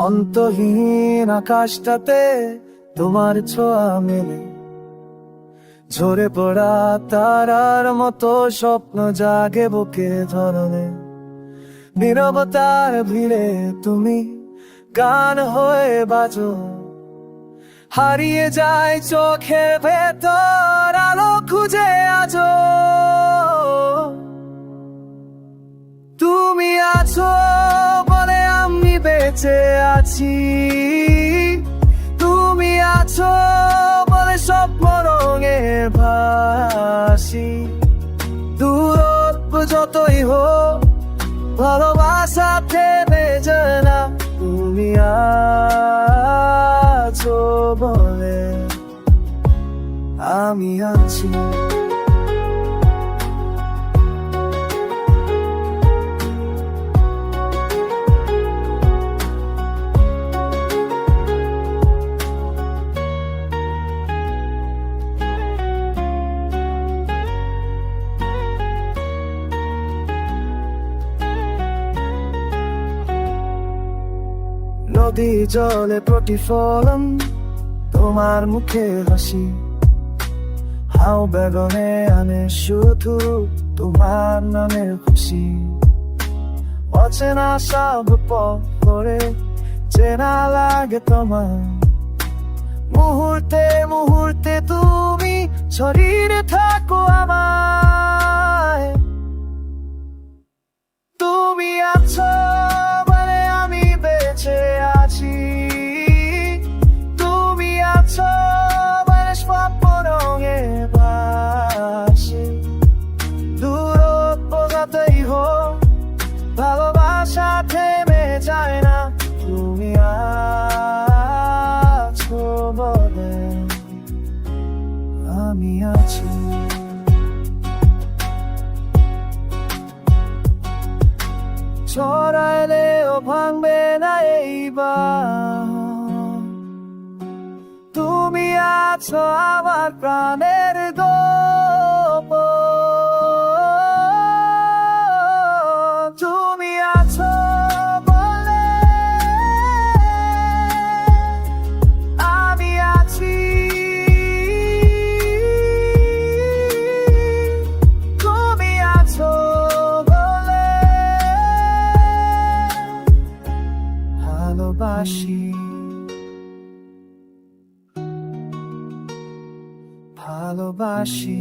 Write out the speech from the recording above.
অন্তহীন আকাশটাতে তোমার ছোঁয়া মেলে, ঝরে পড়া তারার মতো স্বপ্ন জাগে বুকে ধরনে। নীরবতার ভিড়ে তুমি গান হয়ে বাজো, হারিয়ে যায় চোখের ভেতর আলো খুঁজে আজো। তুমি আছো বলে আমি বেঁচে আছি, তুমি আছো বলে স্বপ্ন রঙে ভাসি। দূরত্ব যতই হোক ভালোবাসা থেমে যায় না, তুমি আছো বলে আমি আছি। নদী জলে প্রতিফলন তোমার মুখে হাসি, হাও বেগনে আনে শুধু তোমার নামের খুশি। অচেনা সব পরে চেনা লাগে তোমার, মুহূর্তে মুহূর্তে তুমি শরীরে থাকো আমায়। তুমি আছো বলে আমি বেঁচে আছি, তুমি আছো বলে স্বপ্ন রঙে ভাসি। দূরত্ব যতই হোক ভালোবাসা থেমে যায় না, তুমি আছো বলে আমি আছি। ছড়াইলেও ভাঙবে না এইবার, তুমি আছো আমার প্রাণের গল্প। তুমি আছো বলে আমি আছি, তুমি আছো বলে ভালোবাসি, ভালোবাসি।